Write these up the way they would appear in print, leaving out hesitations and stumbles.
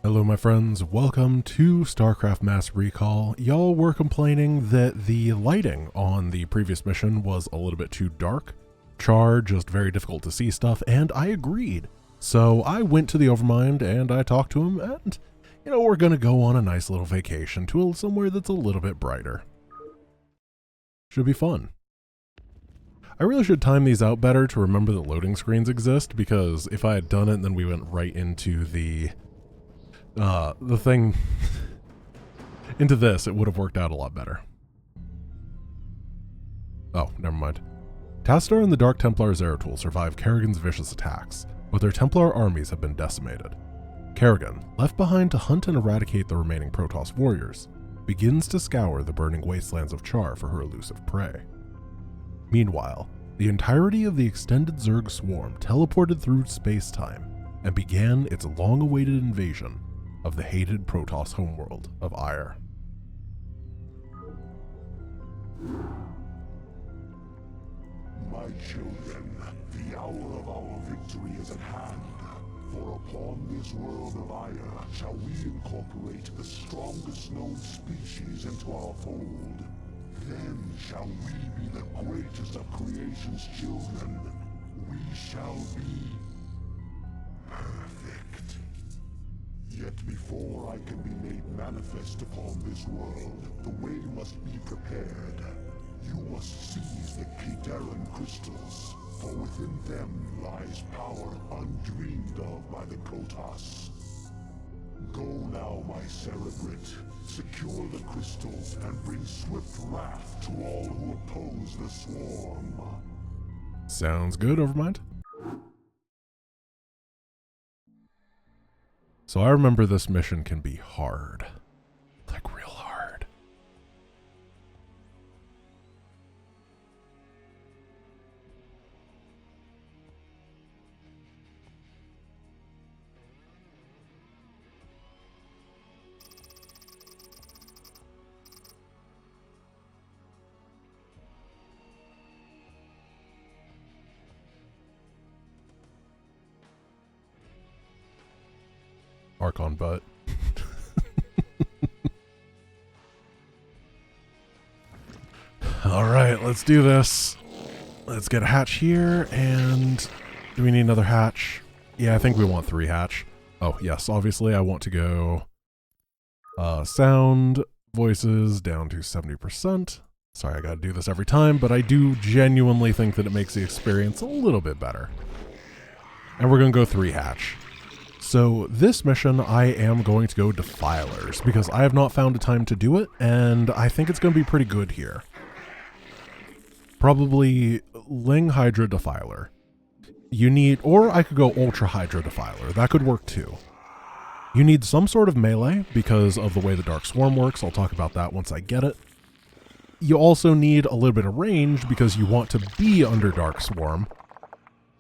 Hello my friends, welcome to Starcraft Mass Recall. Y'all were complaining that the lighting on the previous mission was a little bit too dark. Char, just very difficult to see stuff, and I agreed. So I went to the Overmind and I talked to him, and we're gonna go on a nice little vacation to somewhere that's a little bit brighter. Should be fun. I really should time these out better to remember that loading screens exist, because if I had done it and then we went right into the thing into this, it would have worked out a lot better. Oh, never mind. Tastar and the Dark Templar Zeratul survived Kerrigan's vicious attacks, but their Templar armies have been decimated. Kerrigan, left behind to hunt and eradicate the remaining Protoss warriors, begins to scour the burning wastelands of Char for her elusive prey. Meanwhile, the entirety of the extended Zerg swarm teleported through space-time and began its long-awaited invasion of the hated Protoss homeworld of Ire. My children, the hour of our victory is at hand. For upon this world of Ire shall we incorporate the strongest known species into our fold. Then shall we be the greatest of creation's children. We shall be perfect. Yet before I can be made manifest upon this world, the way must be prepared. You must seize the Kidaran crystals, for within them lies power undreamed of by the Protoss. Go now, my Cerebrate. Secure the crystals and bring swift wrath to all who oppose the swarm. Sounds good, Overmind. So I remember this mission can be hard. Like real hard. Archon butt. Alright, let's do this. Let's get a hatch here, and do we need another hatch? Yeah, I think we want 3 hatch. Oh, yes, obviously I want to go sound, voices down to 70%. Sorry, I gotta do this every time, but I do genuinely think that it makes the experience a little bit better. And we're gonna go 3 hatch. So this mission, I am going to go Defilers, because I have not found a time to do it, and I think it's going to be pretty good here. Probably Ling Hydra Defiler. You need, or I could go Ultra Hydra Defiler, that could work too. You need some sort of melee, because of the way the Dark Swarm works. I'll talk about that once I get it. You also need a little bit of range, because you want to be under Dark Swarm.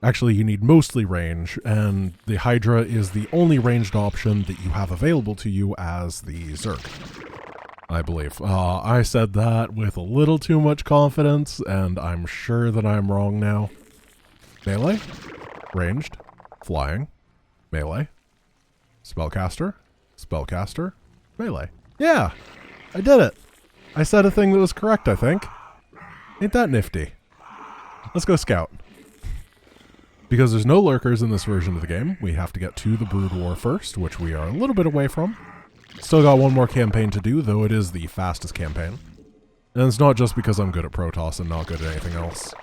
Actually, you need mostly range, and the Hydra is the only ranged option that you have available to you as the Zerg, I believe. I said that with a little too much confidence, and I'm sure that I'm wrong now. Melee, ranged, flying, melee, spellcaster, spellcaster, melee. Yeah, I did it. I said a thing that was correct, I think. Ain't that nifty? Let's go scout. Because there's no lurkers in this version of the game, we have to get to the Brood War first, which we are a little bit away from. Still got one more campaign to do, though it is the fastest campaign. And it's not just because I'm good at Protoss and not good at anything else.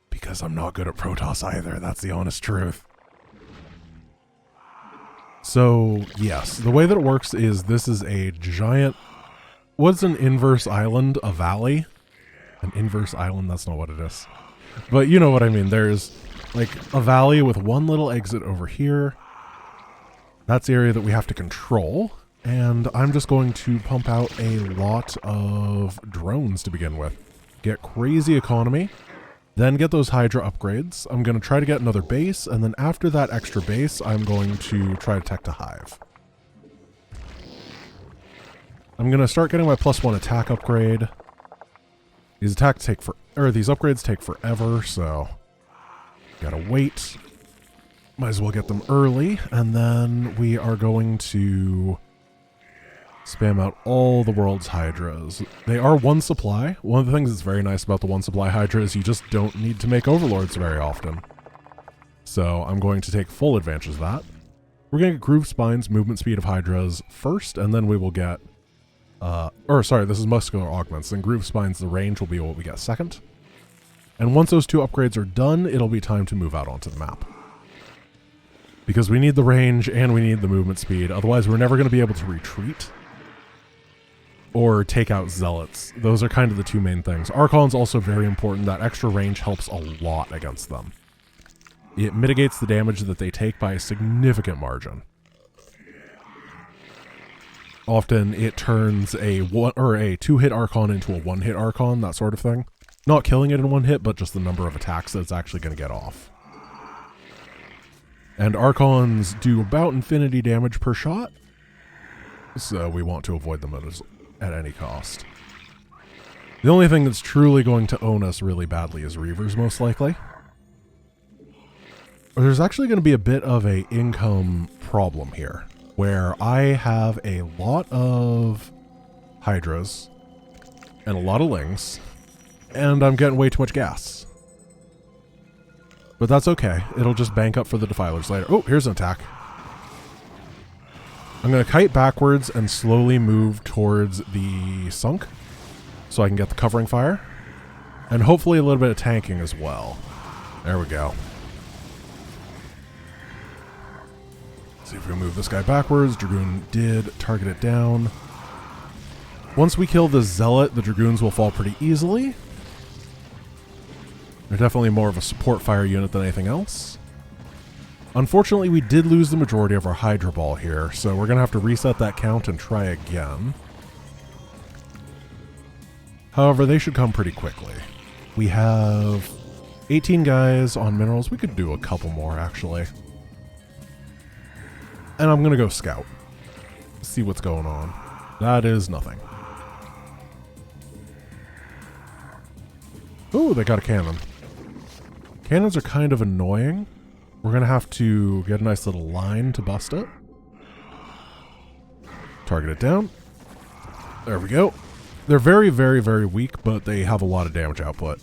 Because I'm not good at Protoss either, that's the honest truth. So, yes, the way that it works is this is a giant... What's an inverse island? A valley? An inverse island? That's not what it is. But you know what I mean. There's like a valley with one little exit over here. That's the area that we have to control. And I'm just going to pump out a lot of drones to begin with. Get crazy economy. Then get those Hydra upgrades. I'm going to try to get another base. And then after that extra base, I'm going to try to tech to Hive. I'm going to start getting my +1 attack upgrade. These attacks these upgrades take forever, so gotta wait. Might as well get them early, and then we are going to spam out all the world's hydras. They are one supply. One of the things that's very nice about the one supply hydra is you just don't need to make overlords very often. So I'm going to take full advantage of that. We're going to get groove spines, movement speed of hydras first, and then we will get this is muscular augments, and groove spines, the range will be what we get second. And once those two upgrades are done, it'll be time to move out onto the map. Because we need the range and we need the movement speed, otherwise we're never going to be able to retreat or take out zealots. Those are kind of the two main things. Archon's also very important. That extra range helps a lot against them. It mitigates the damage that they take by a significant margin. Often it turns a two-hit Archon into a one-hit Archon, that sort of thing. Not killing it in one hit, but just the number of attacks that it's actually going to get off. And Archons do about infinity damage per shot, so we want to avoid them at any cost. The only thing that's truly going to own us really badly is Reavers, most likely. There's actually going to be a bit of a income problem here, where I have a lot of Hydras and a lot of Lings, and I'm getting way too much gas. But that's okay. It'll just bank up for the Defilers later. Oh, here's an attack. I'm going to kite backwards and slowly move towards the sunk so I can get the covering fire. And hopefully a little bit of tanking as well. There we go. See if we can move this guy backwards. Dragoon did target it down. Once we kill the Zealot, the Dragoons will fall pretty easily. They're definitely more of a support fire unit than anything else. Unfortunately, we did lose the majority of our Hydra Ball here, so we're going to have to reset that count and try again. However, they should come pretty quickly. We have 18 guys on minerals. We could do a couple more, actually. And I'm going to go scout. See what's going on. That is nothing. Ooh, they got a cannon. Cannons are kind of annoying. We're going to have to get a nice little line to bust it. Target it down. There we go. They're very, very, very weak, but they have a lot of damage output.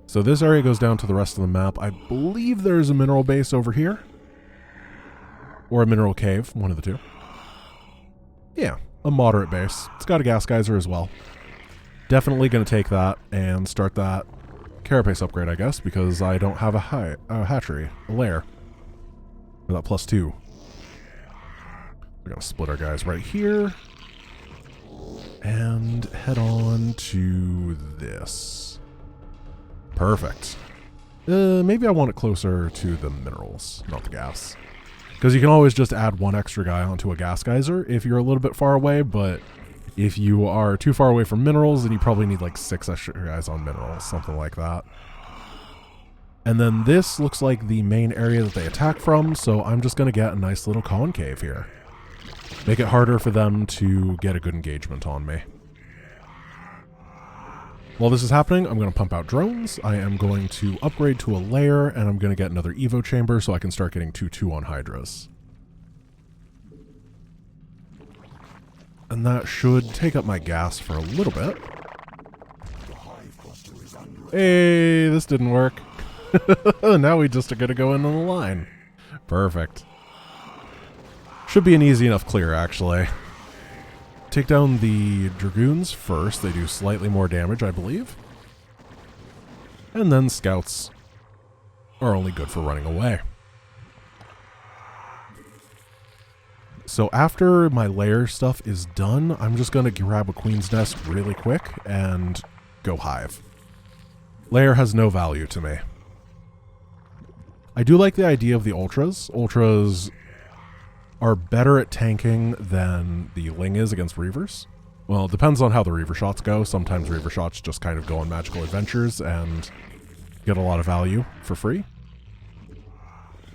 So this area goes down to the rest of the map. I believe there's a mineral base over here. Or a mineral cave, one of the two. Yeah, a moderate base. It's got a gas geyser as well. Definitely going to take that and start that carapace upgrade, I guess, because I don't have a hatchery, a lair. Or that +2. We're going to split our guys right here. And head on to this. Perfect. Maybe I want it closer to the minerals, not the gas. Because you can always just add one extra guy onto a gas geyser if you're a little bit far away, but if you are too far away from minerals, then you probably need like 6 extra guys on minerals, something like that. And then this looks like the main area that they attack from, so I'm just going to get a nice little concave here. Make it harder for them to get a good engagement on me. While this is happening, I'm going to pump out drones. I am going to upgrade to a lair, and I'm going to get another Evo chamber so I can start getting 2-2 on Hydras. And that should take up my gas for a little bit. Hey, this didn't work. Now we just are going to go in on the line. Perfect. Should be an easy enough clear, actually. Take down the Dragoons first. They do slightly more damage, I believe. And then Scouts are only good for running away. So after my lair stuff is done, I'm just going to grab a Queen's Nest really quick and go Hive. Lair has no value to me. I do like the idea of the Ultras. Ultras are better at tanking than the Ling is against Reavers. Well, it depends on how the Reaver shots go. Sometimes Reaver shots just kind of go on magical adventures and get a lot of value for free.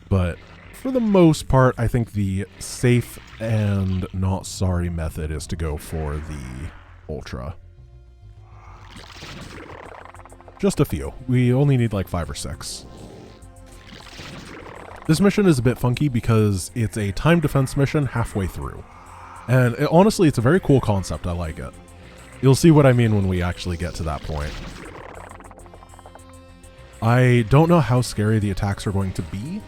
But for the most part, I think the safe and not sorry method is to go for the Ultra. Just a few. We only need like 5 or 6. This mission is a bit funky because it's a time defense mission halfway through. And honestly, it's a very cool concept. I like it. You'll see what I mean when we actually get to that point. I don't know how scary the attacks are going to be.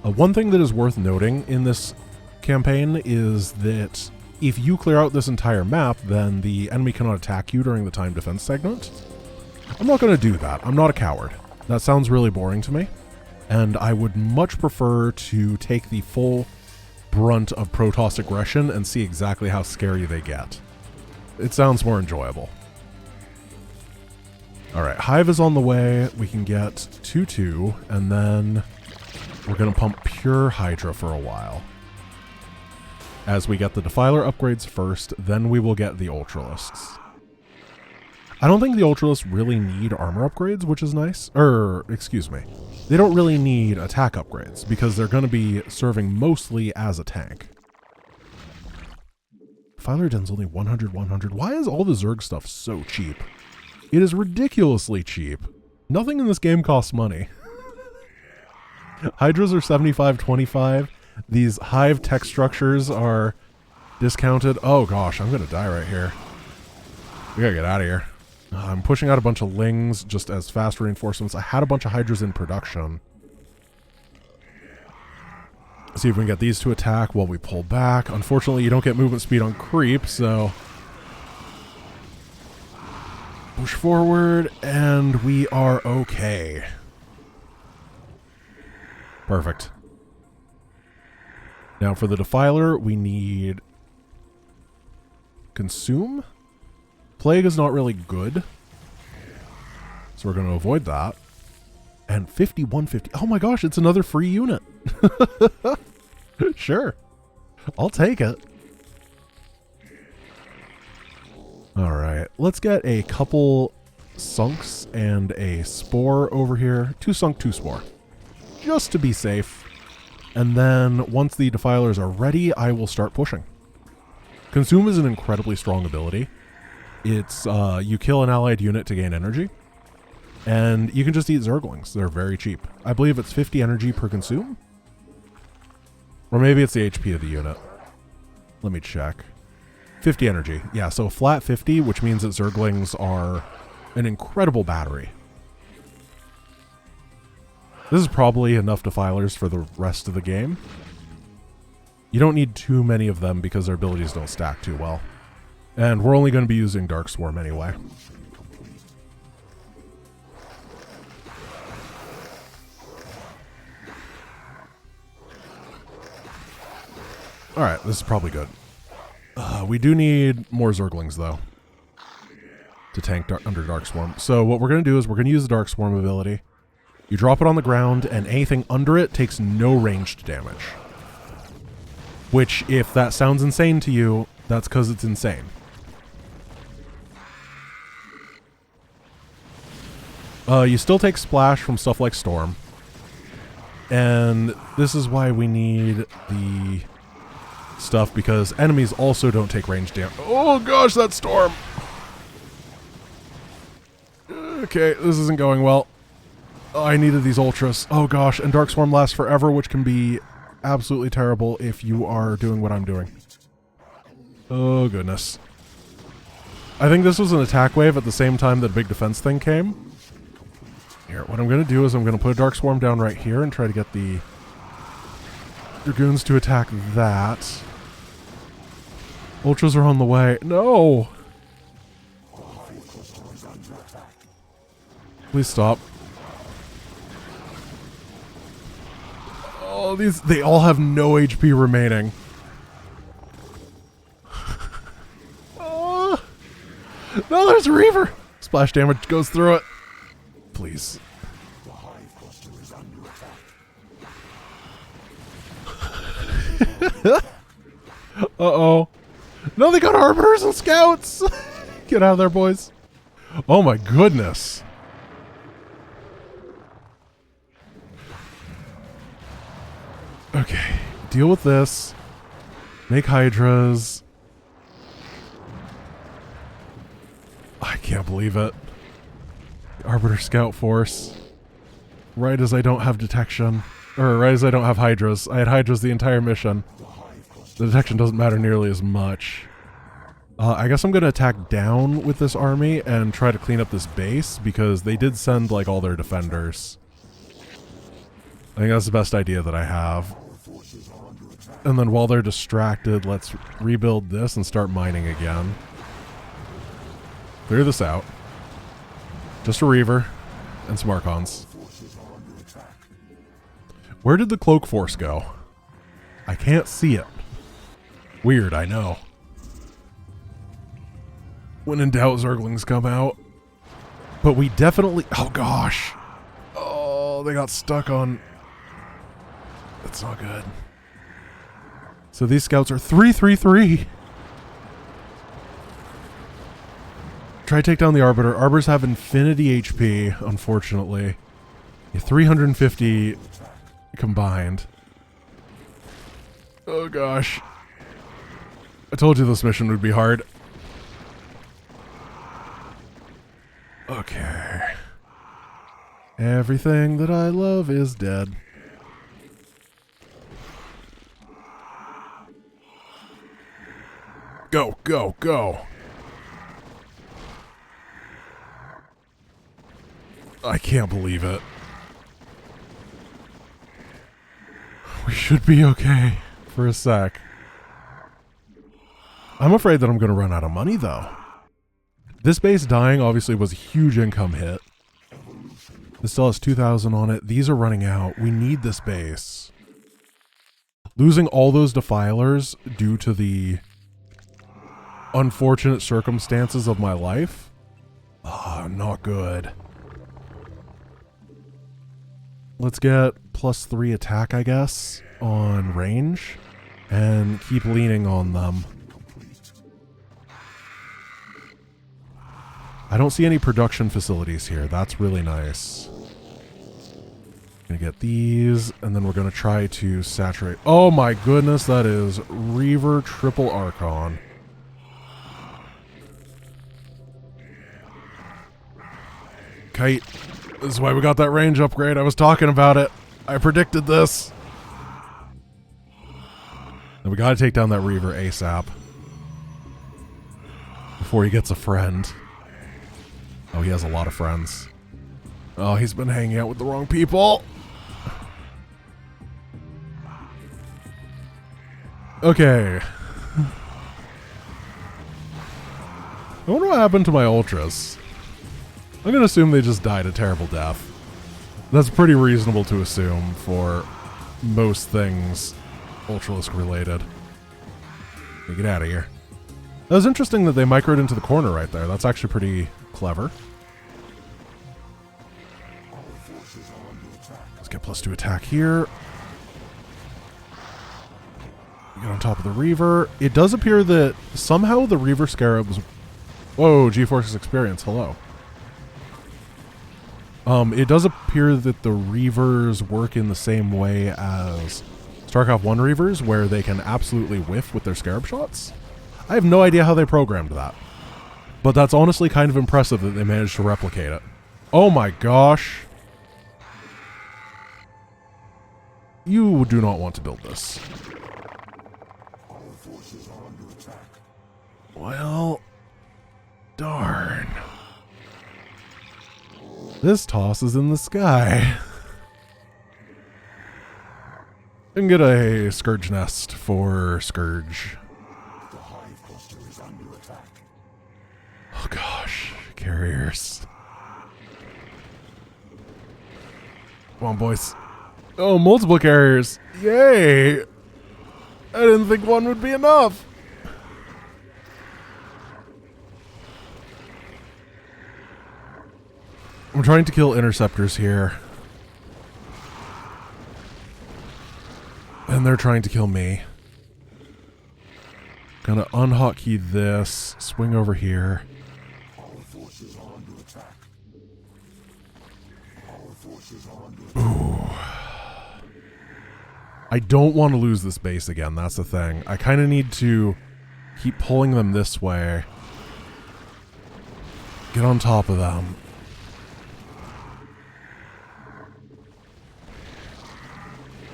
One thing that is worth noting in this campaign is that if you clear out this entire map, then the enemy cannot attack you during the time defense segment. I'm not going to do that. I'm not a coward. That sounds really boring to me. And I would much prefer to take the full brunt of Protoss aggression and see exactly how scary they get. It sounds more enjoyable. Alright, Hive is on the way. We can get 2-2, and then we're going to pump pure Hydra for a while. As we get the Defiler upgrades first, then we will get the Ultralisks. I don't think the Ultralisks really need armor upgrades, which is nice. Excuse me. They don't really need attack upgrades, because they're going to be serving mostly as a tank. Defiler den's only 100. Why is all the Zerg stuff so cheap? It is ridiculously cheap. Nothing in this game costs money. Hydras are 75-25. These Hive tech structures are discounted. Oh gosh, I'm going to die right here. We gotta get out of here. I'm pushing out a bunch of Lings just as fast reinforcements. I had a bunch of Hydras in production. See if we can get these to attack while we pull back. Unfortunately, you don't get movement speed on creep, so... push forward, and we are okay. Perfect. Now for the Defiler, we need... Consume? Plague is not really good, so we're going to avoid that. And 5150. Oh my gosh, it's another free unit. Sure. I'll take it. Alright, let's get a couple Sunks and a Spore over here. 2 Sunk, 2 Spore. Just to be safe. And then once the Defilers are ready, I will start pushing. Consume is an incredibly strong ability. It's, you kill an allied unit to gain energy. And you can just eat Zerglings. They're very cheap. I believe it's 50 energy per consume. Or maybe it's the HP of the unit. Let me check. 50 energy. Yeah, so flat 50, which means that Zerglings are an incredible battery. This is probably enough Defilers for the rest of the game. You don't need too many of them because their abilities don't stack too well. And we're only going to be using Dark Swarm anyway. Alright, this is probably good. We do need more Zerglings, though, to tank under Dark Swarm. So what we're going to do is we're going to use the Dark Swarm ability. You drop it on the ground, and anything under it takes no ranged damage. Which, if that sounds insane to you, that's because it's insane. You still take splash from stuff like Storm. And this is why we need the stuff, because enemies also don't take range damage. Oh gosh, that Storm! Okay, this isn't going well. Oh, I needed these Ultras. Oh gosh, and Dark Swarm lasts forever, which can be absolutely terrible if you are doing what I'm doing. Oh goodness. I think this was an attack wave at the same time that big defense thing came. Here, what I'm going to do is I'm going to put a Dark Swarm down right here and try to get the Dragoons to attack that. Ultras are on the way. No! Please stop. Oh, they all have no HP remaining. Oh. No, there's a Reaver! Splash damage goes through it. Please. Uh-oh. No, they got Arbiters and Scouts! Get out of there, boys. Oh my goodness. Okay, deal with this. Make Hydras. I can't believe it. Arbiter Scout Force. Right as I don't have detection. Or right as I don't have Hydras. I had Hydras the entire mission. The detection doesn't matter nearly as much. I guess I'm going to attack down with this army and try to clean up this base, because they did send, like, all their defenders. I think that's the best idea that I have. And then while they're distracted, let's rebuild this and start mining again. Clear this out. Just a Reaver and some Archons. Where did the Cloak Force go? I can't see it. Weird, I know. When in doubt, Zerglings come out. But we definitely... Oh, gosh. Oh, they got stuck on... That's not good. So these scouts are 3-3-3. Try to take down the Arbiter. Arbiters have infinity HP, unfortunately. 350 combined. Oh, gosh. I told you this mission would be hard. Okay. Everything that I love is dead. Go, go, go. I can't believe it. We should be okay for a sec. I'm afraid that I'm going to run out of money, though. This base dying obviously was a huge income hit. This still has 2,000 on it. These are running out. We need this base. Losing all those defilers due to the unfortunate circumstances of my life? Not good. Let's get +3 attack, I guess, on range, and keep leaning on them. I don't see any production facilities here. That's really nice. Gonna get these, and then we're gonna try to saturate. Oh my goodness, that is Reaver Triple Archon. Kite. This is why we got that range upgrade. I was talking about it. I predicted this. And we gotta take down that Reaver ASAP. Before he gets a friend. Oh, he has a lot of friends. Oh, he's been hanging out with the wrong people. Okay. I wonder what happened to my Ultras. I'm going to assume they just died a terrible death. That's pretty reasonable to assume for most things Ultralisk related. Okay, get out of here. That was interesting that they microed into the corner right there. That's actually pretty clever. Let's get +2 attack here. Get on top of the Reaver. It does appear that somehow the Reaver Scarabs... Whoa, GeForce's experience. Hello. It does appear that the Reavers work in the same way as StarCraft 1 Reavers, where they can absolutely whiff with their Scarab shots. I have no idea how they programmed that. But that's honestly kind of impressive that they managed to replicate it. Oh my gosh. You do not want to build this. Well, darn. This toss is in the sky. And get a Scourge Nest for Scourge. Oh gosh, carriers. Come on, boys. Oh, multiple carriers. Yay! I didn't think one would be enough. I'm trying to kill interceptors here. And they're trying to kill me. Gonna unhotkey this, swing over here. Ooh. I don't want to lose this base again, that's the thing. I kind of need to keep pulling them this way. Get on top of them.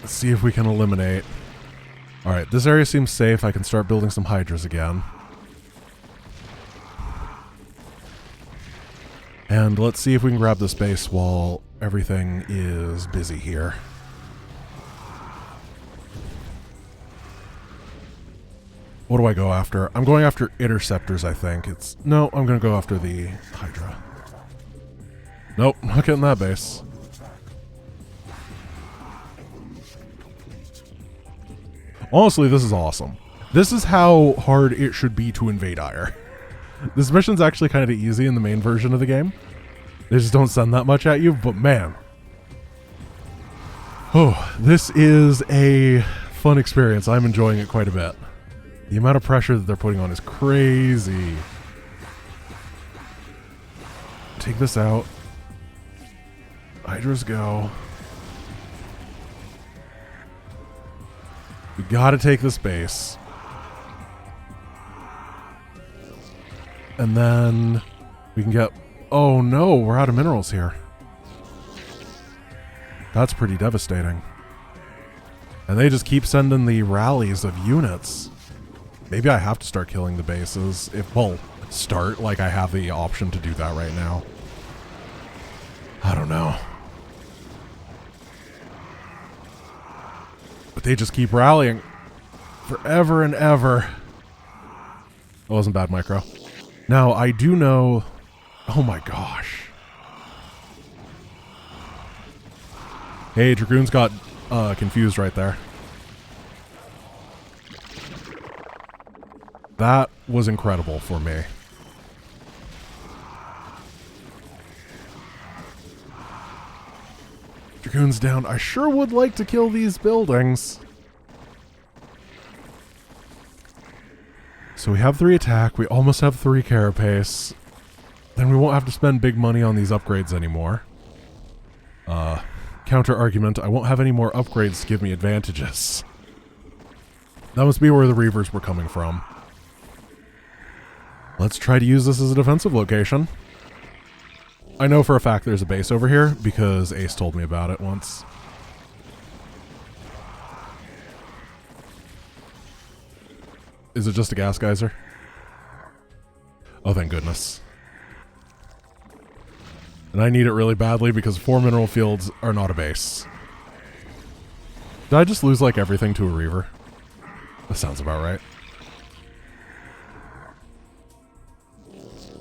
Let's see if we can eliminate. Alright, this area seems safe. I can start building some hydras again. And let's see if we can grab this base while everything is busy here. What do I go after? I'm going after interceptors, I think. No, I'm going to go after the Hydra. Nope, not getting that base. Honestly, this is awesome. This is how hard it should be to invade Ire. This mission's actually kind of easy in the main version of the game. They just don't send that much at you, but man. Oh, this is a fun experience. I'm enjoying it quite a bit. The amount of pressure that they're putting on is crazy. Take this out. Hydras go. We gotta take this base. And then we can get... Oh no, we're out of minerals here. That's pretty devastating. And they just keep sending the rallies of units. Maybe I have to start killing the bases. Well, start, like I have the option to do that right now. I don't know. But they just keep rallying. Forever and ever. That wasn't bad, Micro. Now, I do know... Oh my gosh. Hey, Dragoons got confused right there. That was incredible for me. Dragoons down. I sure would like to kill these buildings. So we have 3 attack. We almost have 3 carapace. Then we won't have to spend big money on these upgrades anymore. Counter argument, I won't have any more upgrades to give me advantages. That must be where the Reavers were coming from. Let's try to use this as a defensive location. I know for a fact there's a base over here because Ace told me about it once. Is it just a gas geyser? Oh, thank goodness. And I need it really badly because 4 mineral fields are not a base. Did I just lose like everything to a Reaver? That sounds about right.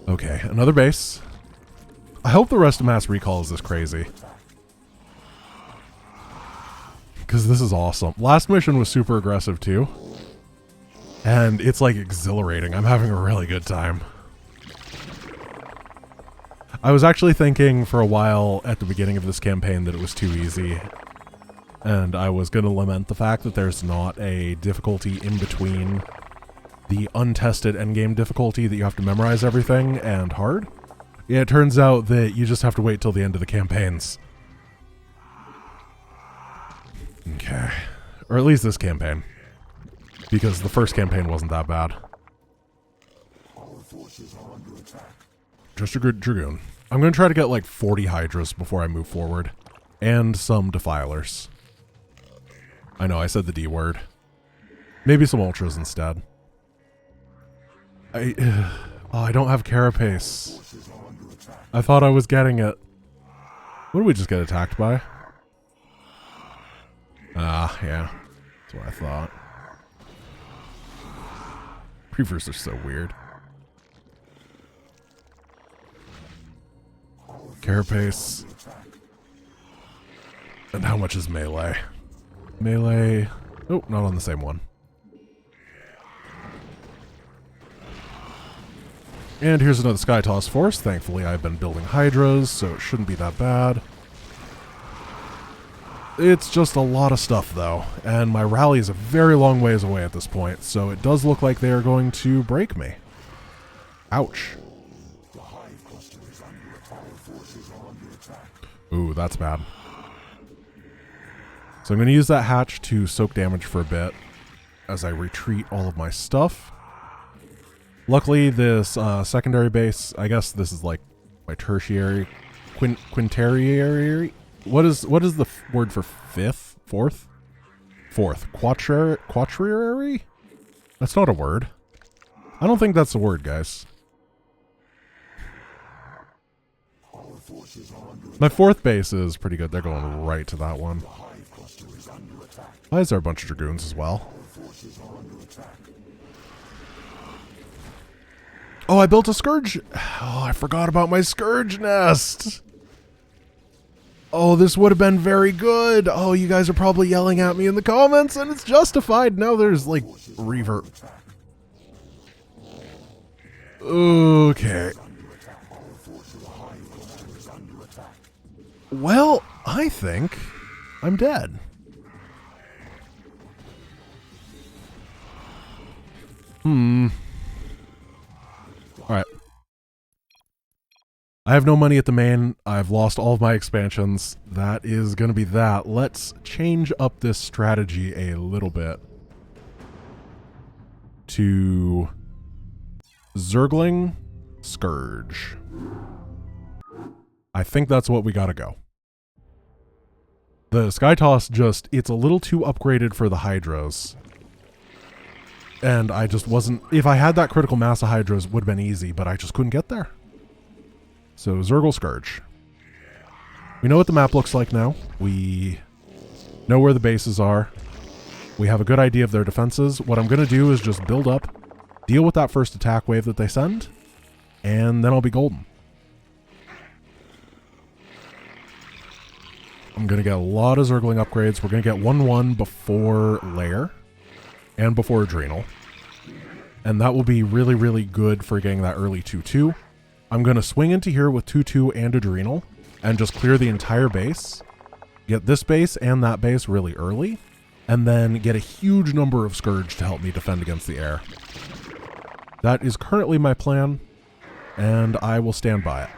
Okay, another base. I hope the rest of Mass Recall is this crazy. Because this is awesome. Last mission was super aggressive too. And it's like exhilarating. I'm having a really good time. I was actually thinking for a while at the beginning of this campaign that it was too easy. And I was going to lament the fact that there's not a difficulty in between the untested endgame difficulty that you have to memorize everything and hard. Yeah, it turns out that you just have to wait till the end of the campaigns. Okay. Or at least this campaign. Because the first campaign wasn't that bad. Just a good Dragoon. I'm going to try to get like 40 Hydras before I move forward. And some Defilers. I know, I said the D word. Maybe some Ultras instead. I don't have Carapace. I thought I was getting it. What did we just get attacked by? Ah, yeah. That's what I thought. Prefers are so weird. Carapace. And how much is melee? Melee... Oh, not on the same one. And here's another Sky Toss Force. Thankfully, I've been building Hydras, so it shouldn't be that bad. It's just a lot of stuff, though. And my rally is a very long ways away at this point, so it does look like they are going to break me. Ouch. Ooh, that's bad. So I'm going to use that hatch to soak damage for a bit as I retreat all of my stuff. Luckily, this secondary base, I guess this is like my tertiary, quinteriary. What is the word for fifth? Fourth? Fourth. Quaternary? That's not a word. I don't think that's a word, guys. My fourth base is pretty good. They're going right to that one. Why is there a bunch of dragoons as well? Oh, I built a scourge. Oh, I forgot about my scourge nest. Oh, this would have been very good. Oh, you guys are probably yelling at me in the comments, and it's justified. Now there's, like, reverb. Okay. Well, I think I'm dead. Alright. I have no money at the main. I've lost all of my expansions. That is going to be that. Let's change up this strategy a little bit to Zergling Scourge. I think that's what we got to go. The Sky Toss just, it's a little too upgraded for the Hydras. And I just wasn't, if I had that critical mass of Hydras, would have been easy, but I just couldn't get there. So, Zergle Scourge. We know what the map looks like now. We know where the bases are. We have a good idea of their defenses. What I'm going to do is just build up, deal with that first attack wave that they send, and then I'll be golden. I'm going to get a lot of Zergling upgrades. We're going to get 1-1 before Lair and before Adrenal. And that will be really, really good for getting that early 2-2. I'm going to swing into here with 2-2 and Adrenal and just clear the entire base. Get this base and that base really early. And then get a huge number of Scourge to help me defend against the air. That is currently my plan, and I will stand by it.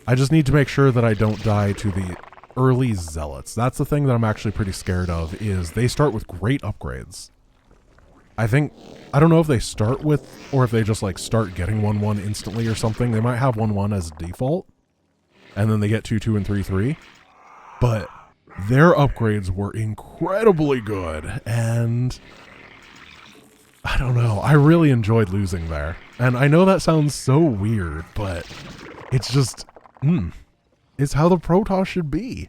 I just need to make sure that I don't die to the early Zealots. That's the thing that I'm actually pretty scared of, is they start with great upgrades. I don't know if they start with, or if they just like start getting 1-1 instantly or something. They might have 1-1 as default, and then they get 2-2 and 3-3. But their upgrades were incredibly good, and I don't know. I really enjoyed losing there. And I know that sounds so weird, but it's just, it's how the Protoss should be.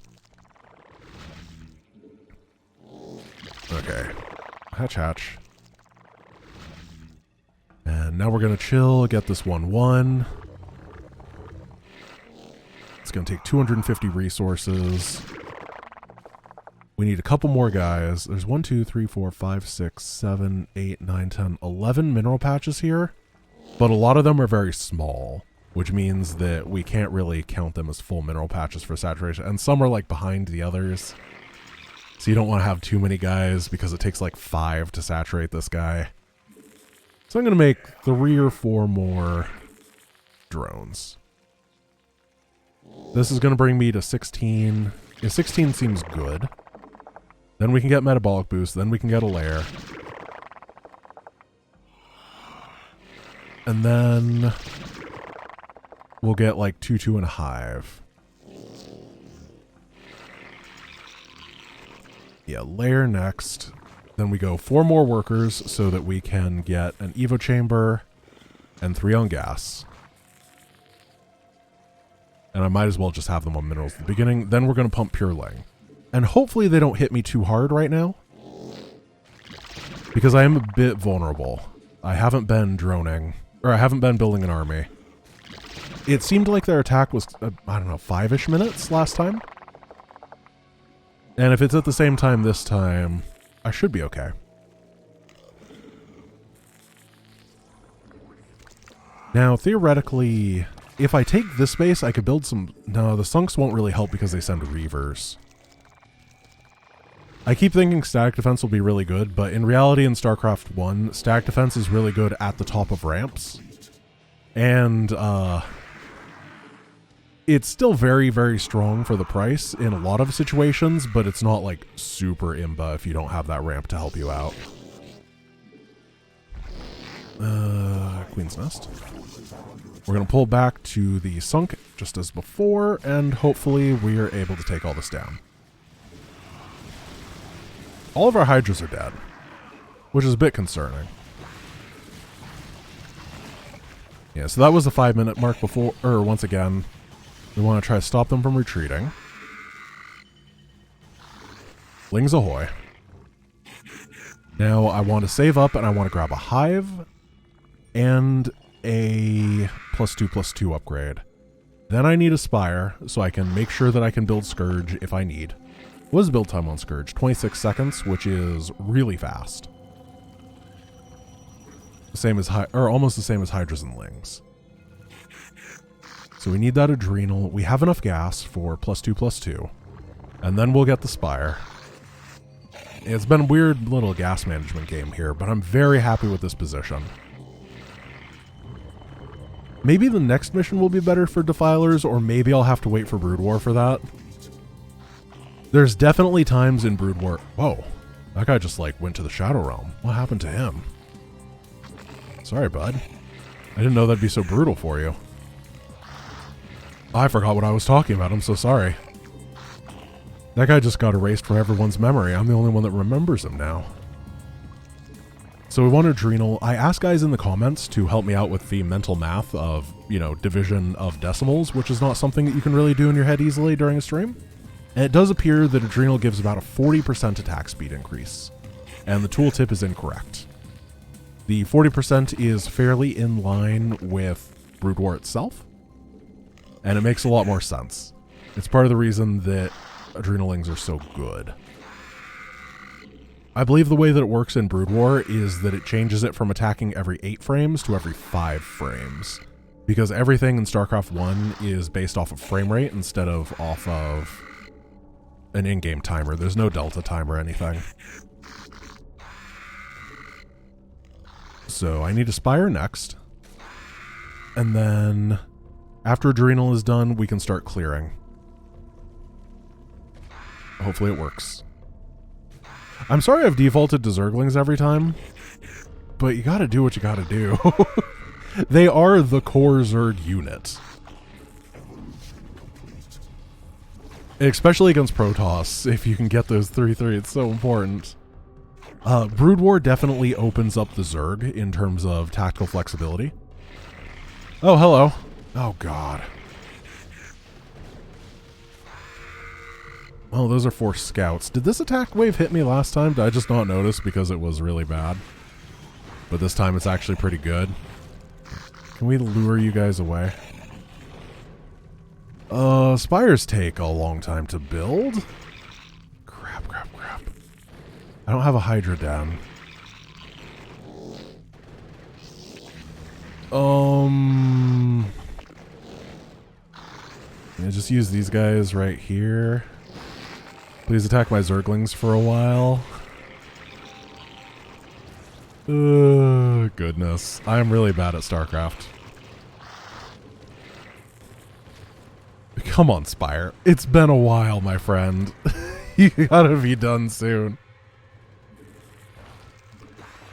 Okay. Hatch. And now we're going to chill, get this 1-1. It's going to take 250 resources. We need a couple more guys. There's 1, 2, 3, 4, 5, 6, 7, 8, 9, 10, 11 mineral patches here. But a lot of them are very small, which means that we can't really count them as full mineral patches for saturation. And some are like behind the others. So you don't want to have too many guys because it takes like 5 to saturate this guy. So I'm going to make 3 or 4 more drones. This is going to bring me to 16. Yeah, 16 seems good. Then we can get metabolic boost. Then we can get a lair. And then we'll get like 2-2 and a hive. Yeah, lair next. Then we go 4 more workers so that we can get an Evo chamber and 3 on gas. And I might as well just have them on minerals at the beginning. Then we're going to pump Pure Ling. And hopefully they don't hit me too hard right now, because I am a bit vulnerable. I haven't been droning, or I haven't been building an army. It seemed like their attack was, I don't know, 5-ish minutes last time. And if it's at the same time this time, I should be okay. Now, theoretically, if I take this base, I could build some... No, the Sunks won't really help because they send Reavers. I keep thinking static defense will be really good, but in reality in StarCraft 1, static defense is really good at the top of ramps. And, it's still very, very strong for the price in a lot of situations, but it's not like super imba if you don't have that ramp to help you out. Queen's Nest. We're going to pull back to the Sunk just as before, and hopefully we are able to take all this down. All of our Hydras are dead, which is a bit concerning. Yeah, so that was the 5-minute mark before, or once again, we want to try to stop them from retreating. Lings ahoy. Now I want to save up and I want to grab a hive and a +2/+2 upgrade. Then I need a spire so I can make sure that I can build Scourge if I need. What is build time on Scourge? 26 seconds, which is really fast. The same as almost the same as Hydras and Lings. So we need that Adrenal. We have enough gas for +2/+2. And then we'll get the Spire. It's been a weird little gas management game here, but I'm very happy with this position. Maybe the next mission will be better for Defilers, or maybe I'll have to wait for Brood War for that. There's definitely times in Brood War... Whoa, that guy just like went to the Shadow Realm. What happened to him? Sorry, bud. I didn't know that'd be so brutal for you. I forgot what I was talking about. I'm so sorry. That guy just got erased from everyone's memory. I'm the only one that remembers him now. So we want Adrenal. I asked guys in the comments to help me out with the mental math of, you know, division of decimals, which is not something that you can really do in your head easily during a stream. And it does appear that Adrenal gives about a 40% attack speed increase. And the tooltip is incorrect. The 40% is fairly in line with Brood War itself. And it makes a lot more sense. It's part of the reason that Adrenalings are so good. I believe the way that it works in Brood War is that it changes it from attacking every 8 frames to every 5 frames. Because everything in StarCraft 1 is based off of frame rate instead of off of an in-game timer. There's no delta time or anything. So I need a Spire next. And then after Adrenal is done, we can start clearing. Hopefully it works. I'm sorry I've defaulted to Zerglings every time, but you gotta do what you gotta do. They are the core Zerg unit. Especially against Protoss, if you can get those 3/3, it's so important. Brood War definitely opens up the Zerg in terms of tactical flexibility. Oh, hello. Oh, God. Oh, those are 4 scouts. Did this attack wave hit me last time? Did I just not notice because it was really bad? But this time it's actually pretty good. Can we lure you guys away? Spires take a long time to build. Crap. I don't have a Hydra down. Yeah, just use these guys right here. Please attack my Zerglings for a while. Goodness. I am really bad at Starcraft. Come on, Spire. It's been a while, my friend. You gotta be done soon.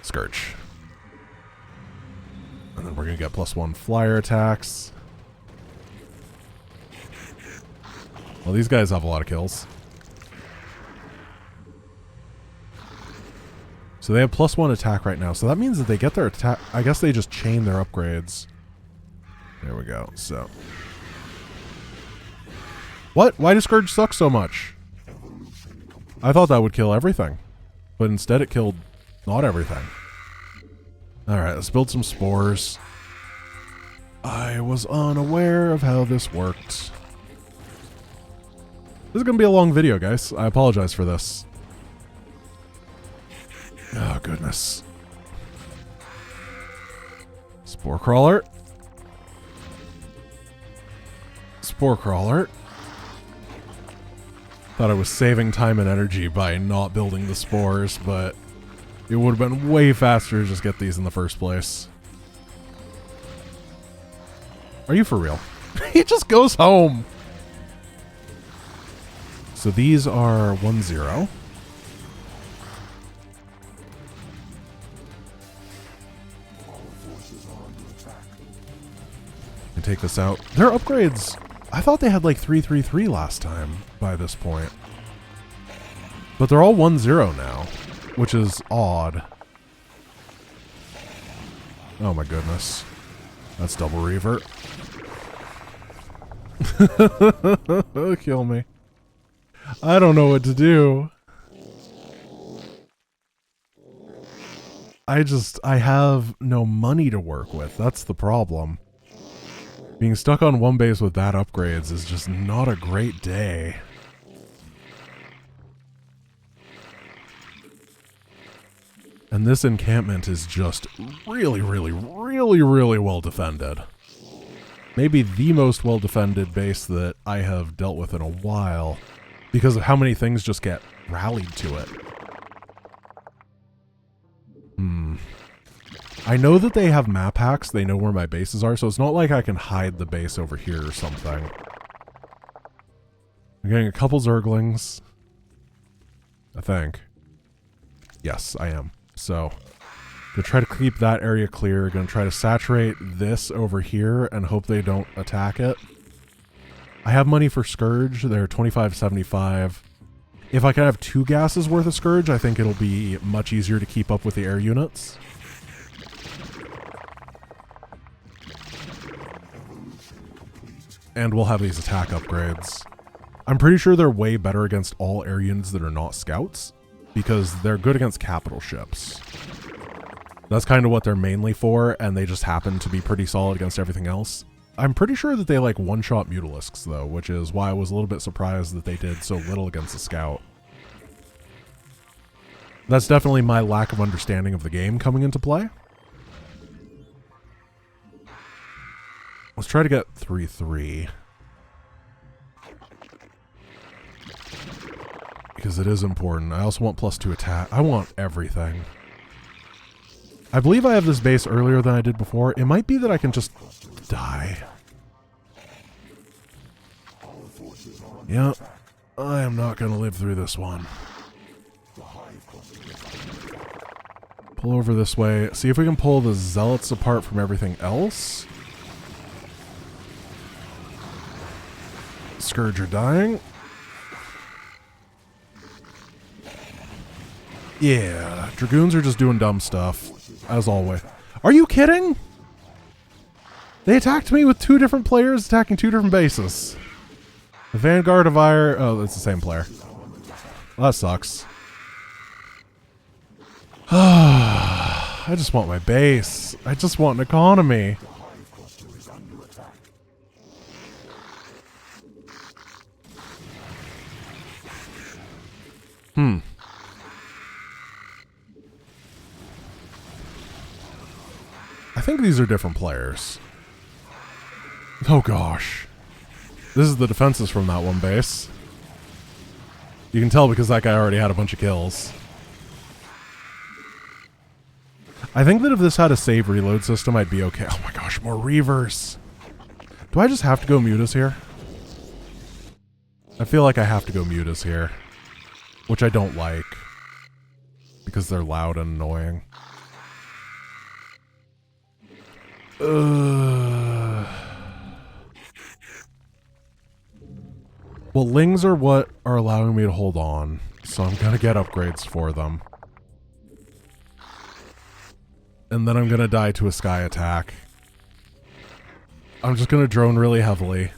Scourge. And then we're gonna get +1 flyer attacks. Well, these guys have a lot of kills. So they have +1 attack right now. So that means that they get their attack. I guess they just chain their upgrades. There we go. So. What? Why does Scourge suck so much? I thought that would kill everything. But instead it killed not everything. Alright, let's build some spores. I was unaware of how this worked. This is going to be a long video, guys. I apologize for this. Oh, goodness. Spore Crawler. Spore Crawler. Thought I was saving time and energy by not building the spores, but it would have been way faster to just get these in the first place. Are you for real? He just goes home. So these are 1-0. And take this out. Their upgrades, I thought they had like 3-3-3 last time by this point. But they're all 1-0 now. which is odd. Oh my goodness. That's double revert. Kill me. I don't know what to do. I have no money to work with. That's the problem. Being stuck on one base with bad upgrades is just not a great day. And this encampment is just really, really, really, really well defended. Maybe the most well defended base that I have dealt with in a while because of how many things just get rallied to it. I know that they have map hacks. They know where my bases are, so it's not like I can hide the base over here or something. I'm getting a couple Zerglings. I think. Yes, I am. So, gonna try to keep that area clear. Gonna try to saturate this over here and hope they don't attack it. I have money for Scourge. They're 25.75. If I can have 2 gases worth of Scourge, I think it'll be much easier to keep up with the air units. And we'll have these attack upgrades. I'm pretty sure they're way better against all air units that are not scouts, because they're good against capital ships. That's kind of what they're mainly for, and they just happen to be pretty solid against everything else. I'm pretty sure that they like one-shot Mutalisks, though, which is why I was a little bit surprised that they did so little against the scout. That's definitely my lack of understanding of the game coming into play. Let's try to get 3-3. Because it is important. I also want +2 attack. I want everything. I believe I have this base earlier than I did before. It might be that I can just die. Yeah, I am not going to live through this one. Pull over this way. See if we can pull the zealots apart from everything else. Scourge are dying. Yeah, Dragoons are just doing dumb stuff, as always. Are you kidding? They attacked me with 2 different players attacking 2 different bases. The Vanguard of Ire... Oh, that's the same player. Well, that sucks. I just want my base. I just want an economy. I think these are different players. Oh gosh. This is the defenses from that one base. You can tell because that guy already had a bunch of kills. I think that if this had a save reload system, I'd be okay. Oh my gosh, more Reavers. Do I just have to go Mutas here? I feel like I have to go Mutas here. Which I don't like. Because they're loud and annoying. Well, Lings are what are allowing me to hold on, so I'm gonna get upgrades for them. And then I'm gonna die to a sky attack. I'm just gonna drone really heavily.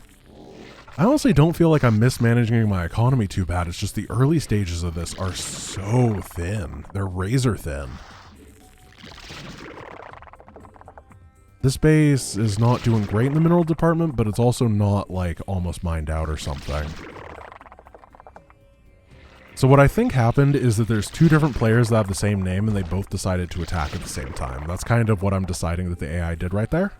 I honestly don't feel like I'm mismanaging my economy too bad. It's just the early stages of this are so thin. They're razor thin. This base is not doing great in the mineral department, but it's also not like almost mined out or something. So what I think happened is that there's 2 different players that have the same name and they both decided to attack at the same time. That's kind of what I'm deciding that the AI did right there.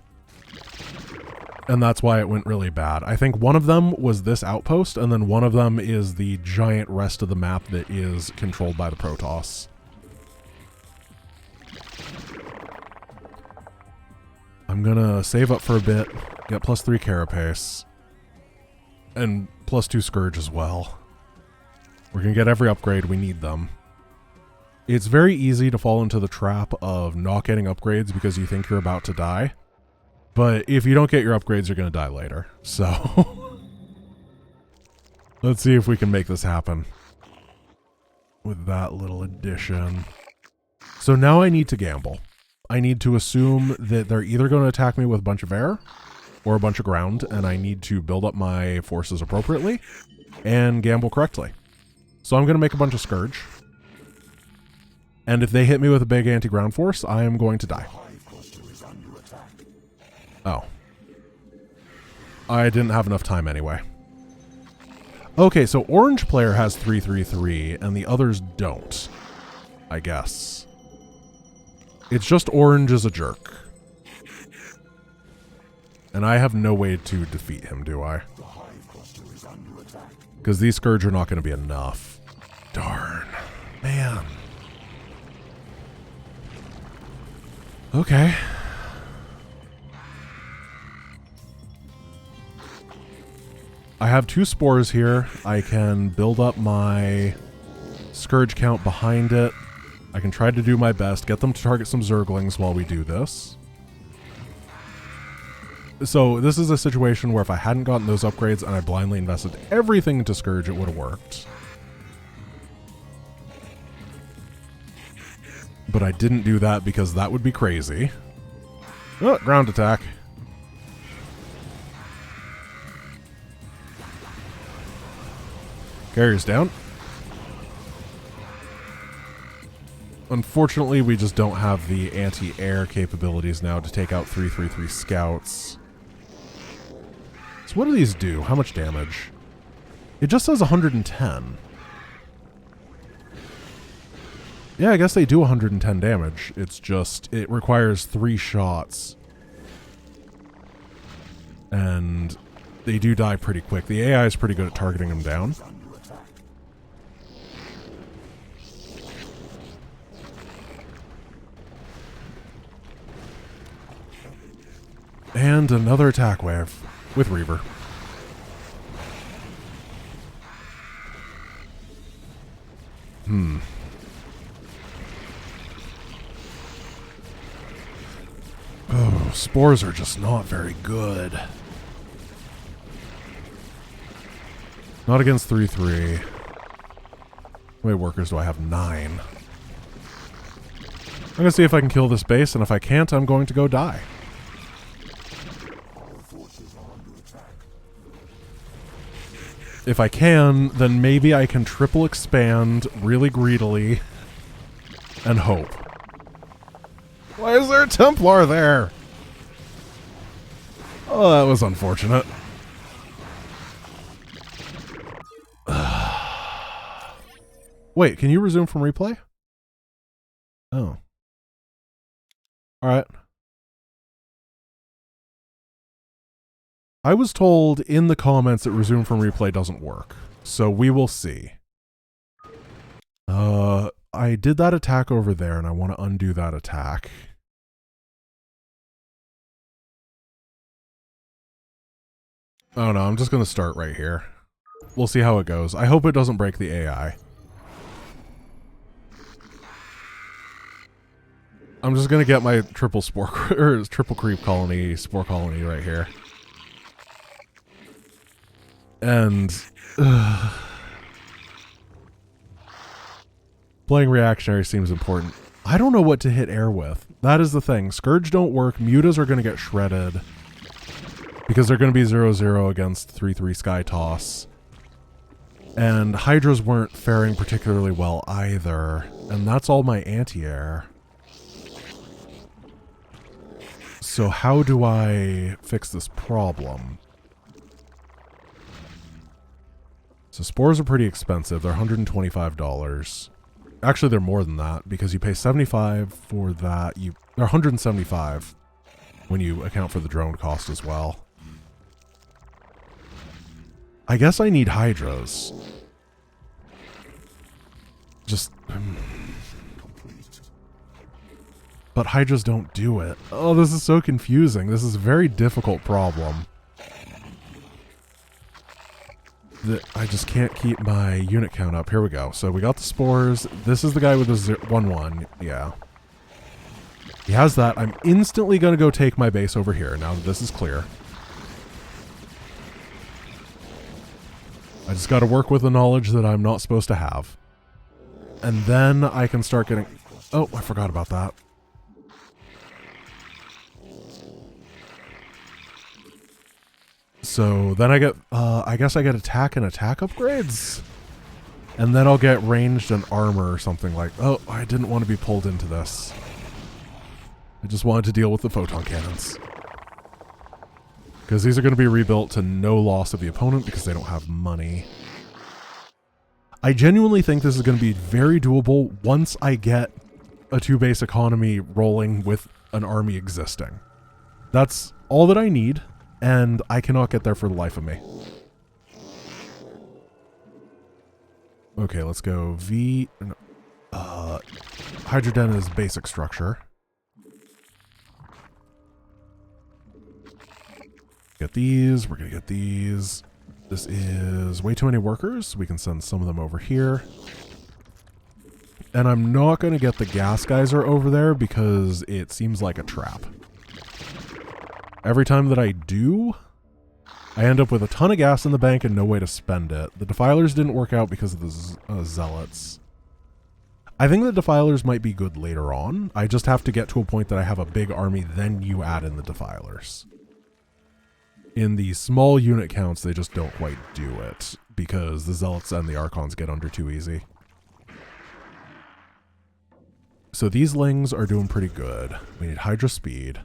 And that's why it went really bad. I think one of them was this outpost, and then one of them is the giant rest of the map that is controlled by the Protoss. I'm gonna save up for a bit, get +3 Carapace, and +2 Scourge as well. We're gonna get every upgrade, we need them. It's very easy to fall into the trap of not getting upgrades because you think you're about to die. But if you don't get your upgrades, you're gonna die later. So, let's see if we can make this happen. with that little addition. So now I need to gamble. I need to assume that they're either going to attack me with a bunch of air or a bunch of ground, and I need to build up my forces appropriately and gamble correctly. So I'm going to make a bunch of Scourge. And if they hit me with a big anti-ground force, I am going to die. Oh. I didn't have enough time anyway. Okay, so orange player has 3/3/3, and the others don't, I guess. It's just orange is a jerk. And I have no way to defeat him, do I? Because these Scourge are not going to be enough. Darn. Man. Okay. I have 2 spores here. I can build up my Scourge count behind it. I can try to do my best, get them to target some Zerglings while we do this. So this is a situation where if I hadn't gotten those upgrades and I blindly invested everything into Scourge, it would have worked. But I didn't do that because that would be crazy. Oh, ground attack. Carrier's down. Unfortunately, we just don't have the anti-air capabilities now to take out 3/3/3 scouts. So what do these do? How much damage? It just says 110. Yeah, I guess they do 110 damage. It's just, it requires 3 shots. And they do die pretty quick. The AI is pretty good at targeting them down. And another attack wave with Reaver. Oh, spores are just not very good. Not against 3/3. How many workers do I have? 9. I'm going to see if I can kill this base, and if I can't, I'm going to go die. If I can, then maybe I can triple expand really greedily and hope. Why is there a Templar there? Oh, that was unfortunate. Wait, can you resume from replay? Oh. Alright. I was told in the comments that resume from replay doesn't work, so we will see. I did that attack over there, and I want to undo that attack. Oh no, I'm just going to start right here. We'll see how it goes. I hope it doesn't break the AI. I'm just going to get my triple creep colony, spore colony right here. And playing reactionary seems important. I don't know what to hit air with. That is the thing. Scourge don't work. Mutas are going to get shredded because they're going to be 0/0 against 3/3 Sky Toss. And Hydras weren't faring particularly well either. And that's all my anti-air. So how do I fix this problem? So spores are pretty expensive. They're $125. Actually, they're more than that because you pay $75 for that. They're $175 when you account for the drone cost as well. I guess I need Hydras. But Hydras don't do it. Oh, this is so confusing. This is a very difficult problem. I just can't keep my unit count up. Here we go. So we got the spores. This is the guy with the 1/1. Yeah. He has that. I'm instantly going to go take my base over here now that this is clear. I just got to work with the knowledge that I'm not supposed to have. And then I can start getting... Oh, I forgot about that. So then I get, I guess I get attack and attack upgrades? And then I'll get ranged and armor or something like... Oh, I didn't want to be pulled into this. I just wanted to deal with the photon cannons. Because these are going to be rebuilt to no loss of the opponent because they don't have money. I genuinely think this is going to be very doable once I get a 2-base economy rolling with an army existing. That's all that I need, and I cannot get there for the life of me. Okay, let's go Hydroden is basic structure. Get these, we're gonna get these. This is way too many workers. We can send some of them over here. And I'm not gonna get the gas geyser over there because it seems like a trap. Every time that I do, I end up with a ton of gas in the bank and no way to spend it. The defilers didn't work out because of the zealots. I think the defilers might be good later on. I just have to get to a point that I have a big army, then you add in the defilers. In the small unit counts, they just don't quite do it because the zealots and the archons get under too easy. So these lings are doing pretty good. We need Hydra speed.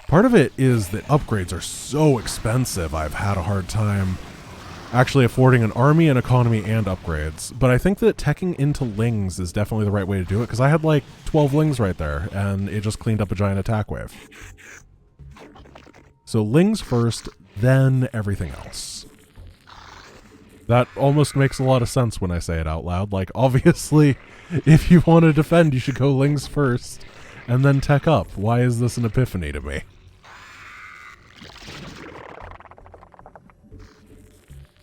Part of it is that upgrades are so expensive. I've had a hard time actually affording an army, an economy, and upgrades. But I think that teching into lings is definitely the right way to do it because I had like 12 lings right there and it just cleaned up a giant attack wave. So lings first, then everything else. That almost makes a lot of sense when I say it out loud. Like, obviously, if you want to defend, you should go lings first, and then tech up. Why is this an epiphany to me?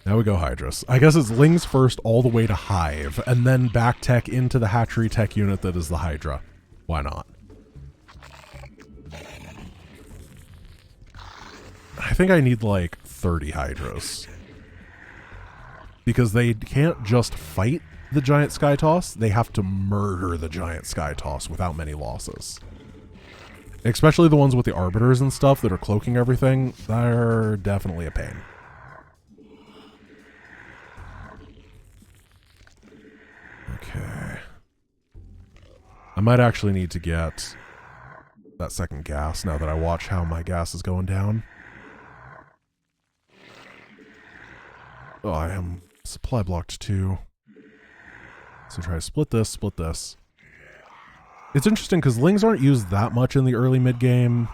Now we go Hydras. I guess it's lings first all the way to Hive, and then back tech into the hatchery tech unit that is the Hydra. Why not? I think I need like 30 Hydras. Because they can't just fight the giant sky toss, they have to murder the giant sky toss without many losses. Especially the ones with the arbiters and stuff that are cloaking everything, they're definitely a pain. Okay. I might actually need to get that second gas now that I watch how my gas is going down. Oh, I am supply blocked too. So try to split this, split this. It's interesting because lings aren't used that much in the early mid-game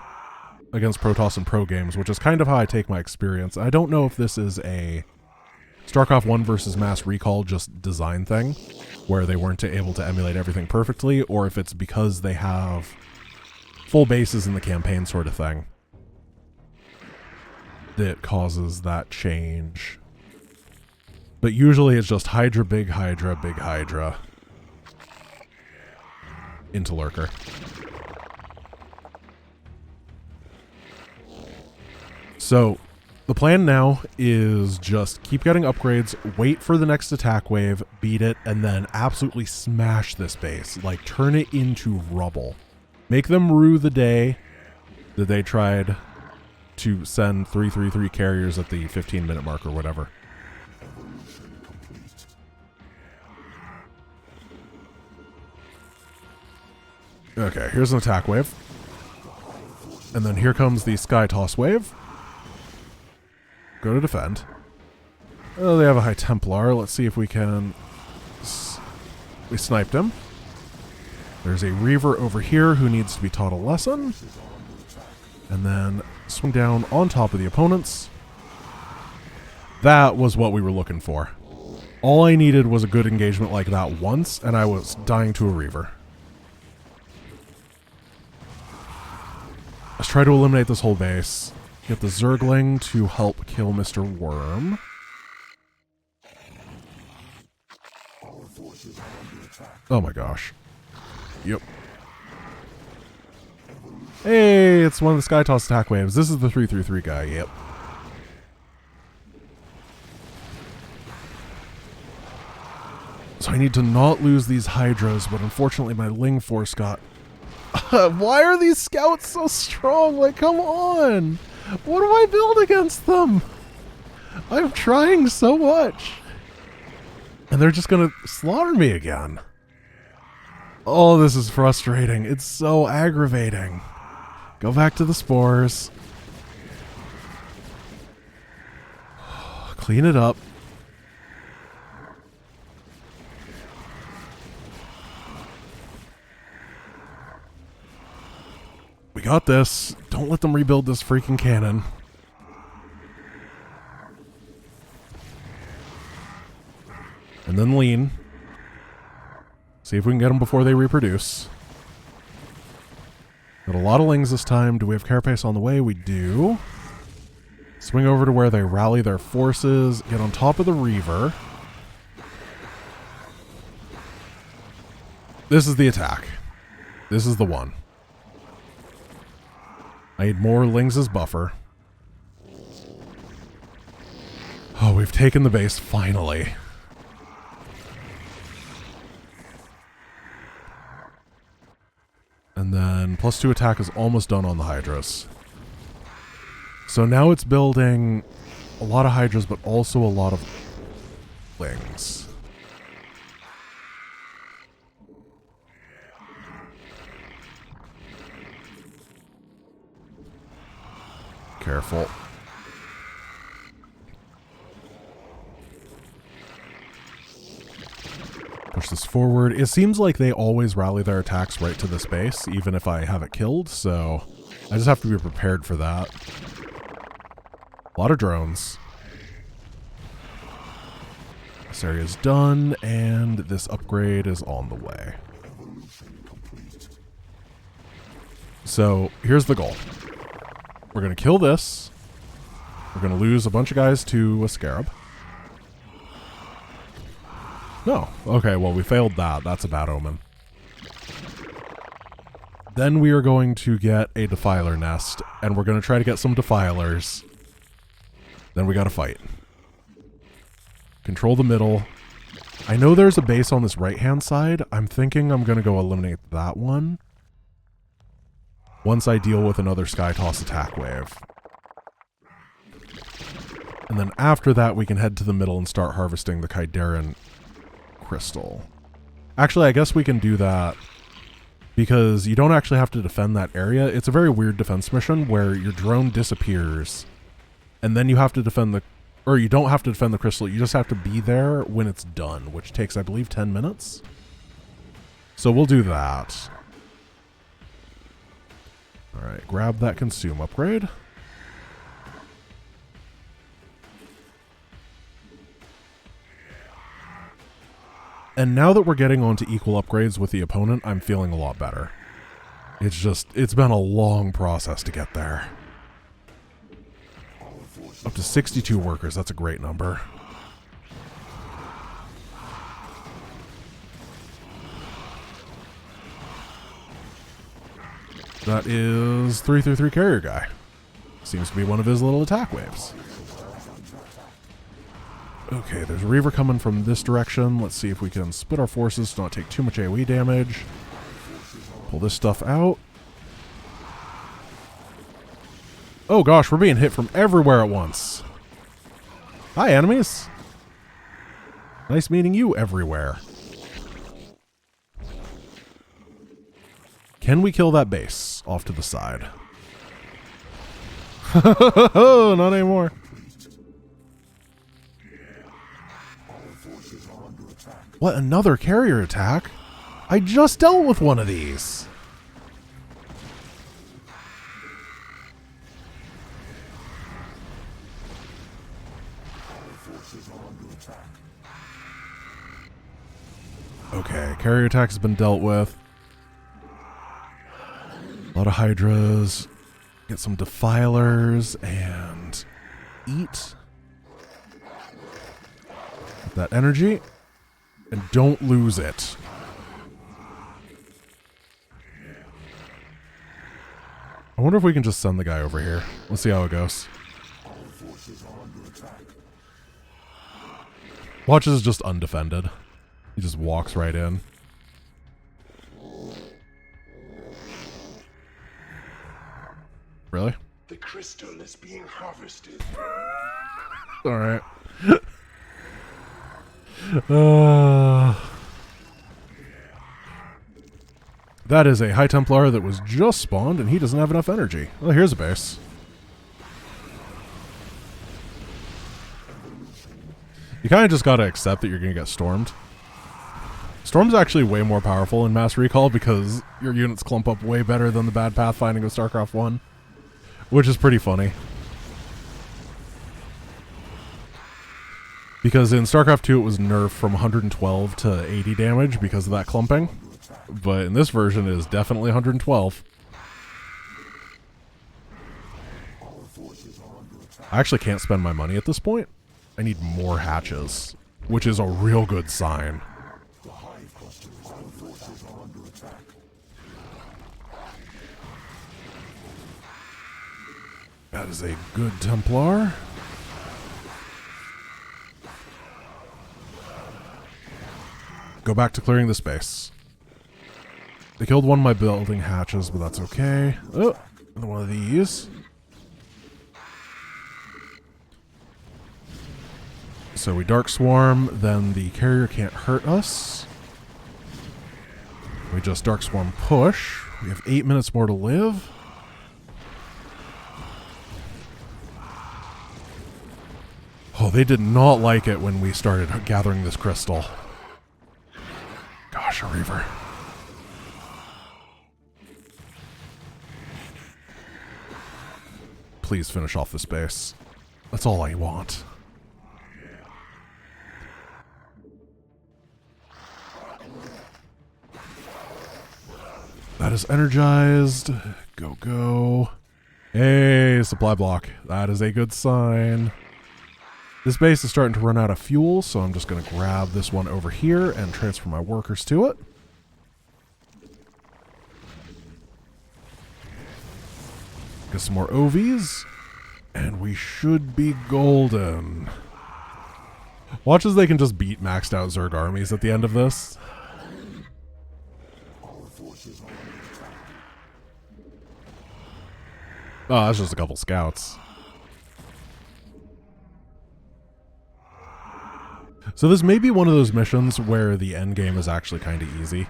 against Protoss and Pro games, which is kind of how I take my experience. I don't know if this is a Starcraft 1 versus Mass Recall just design thing, where they weren't able to emulate everything perfectly, or if it's because they have full bases in the campaign sort of thing that causes that change. But usually it's just Hydra, big Hydra, into Lurker. So the plan now is just keep getting upgrades, wait for the next attack wave, beat it, and then absolutely smash this base. Like, turn it into rubble. Make them rue the day that they tried to send 333 carriers at the 15-minute mark or whatever. Okay, here's an attack wave. And then here comes the Sky Toss wave. Go to defend. Oh, they have a High Templar. Let's see if we can... We sniped him. There's a Reaver over here who needs to be taught a lesson. And then swing down on top of the opponents. That was what we were looking for. All I needed was a good engagement like that once, and I was dying to a Reaver. Let's try to eliminate this whole base. Get the Zergling to help kill Mr. Worm. Oh my gosh. Yep. Hey, it's one of the Sky Toss attack waves. This is the 333 guy, yep. So I need to not lose these Hydras, but unfortunately my Ling force got... Why are these scouts so strong? Like, come on! What do I build against them? I'm trying so much. And they're just gonna slaughter me again. Oh, this is frustrating. It's so aggravating. Go back to the spores. Clean it up. We got this. Don't let them rebuild this freaking cannon. And then lean. See if we can get them before they reproduce. Got a lot of lings this time. Do we have carapace on the way? We do. Swing over to where they rally their forces. Get on top of the Reaver. This is the attack. This is the one. I need more lings as buffer. Oh, we've taken the base finally. And then +2 attack is almost done on the Hydras. So now it's building a lot of Hydras, but also a lot of lings. Careful. Push this forward. It seems like they always rally their attacks right to this base, even if I have it killed, so I just have to be prepared for that. A lot of drones. This area is done, and this upgrade is on the way. So here's the goal. We're going to kill this. We're going to lose a bunch of guys to a scarab. No. Okay, well, we failed that. That's a bad omen. Then we are going to get a defiler nest, and we're going to try to get some defilers. Then we got to fight. Control the middle. I know there's a base on this right-hand side. I'm thinking I'm going to go eliminate that one once I deal with another Sky Toss attack wave. And then after that, we can head to the middle and start harvesting the Kaidaran crystal. Actually, I guess we can do that because you don't actually have to defend that area. It's a very weird defense mission where your drone disappears and then you have to defend the... Or you don't have to defend the crystal. You just have to be there when it's done, which takes, I believe, 10 minutes. So we'll do that. Alright, grab that consume upgrade. And now that we're getting onto equal upgrades with the opponent, I'm feeling a lot better. It's been a long process to get there. Up to 62 workers, that's a great number. That is 333 carrier guy. Seems to be one of his little attack waves. Okay, there's a Reaver coming from this direction. Let's see if we can split our forces to not take too much AoE damage. Pull this stuff out. Oh gosh, we're being hit from everywhere at once. Hi, enemies. Nice meeting you everywhere. Can we kill that base off to the side? Not anymore. What, another carrier attack? I just dealt with one of these. Okay, carrier attack has been dealt with. A lot of Hydras. Get some defilers and eat. Get that energy. And don't lose it. I wonder if we can just send the guy over here. Let's see how it goes. Watch is just undefended. He just walks right in. Really? The crystal is being harvested. Alright. That is a High Templar that was just spawned, and he doesn't have enough energy. Well, here's a base. You kind of just gotta accept that you're gonna get stormed. Storm's actually way more powerful in Mass Recall because your units clump up way better than the bad pathfinding of StarCraft 1. Which is pretty funny. Because in StarCraft 2 it was nerfed from 112 to 80 damage because of that clumping. But in this version it is definitely 112. I actually can't spend my money at this point. I need more hatches, which is a real good sign. That is a good Templar. Go back to clearing the space. They killed one of my building hatches, but that's okay. Oh, another one of these. So we Dark Swarm, then the carrier can't hurt us. We just Dark Swarm push. We have 8 minutes more to live. Oh, they did not like it when we started gathering this crystal. Gosh, a Reaver. Please finish off this base. That's all I want. That is energized. Go, go. Hey, supply block. That is a good sign. This base is starting to run out of fuel, so I'm just going to grab this one over here and transfer my workers to it. Get some more OVs, and we should be golden. Watch as they can just beat maxed out Zerg armies at the end of this. Oh, that's just a couple scouts. So this may be one of those missions where the end game is actually kind of easy.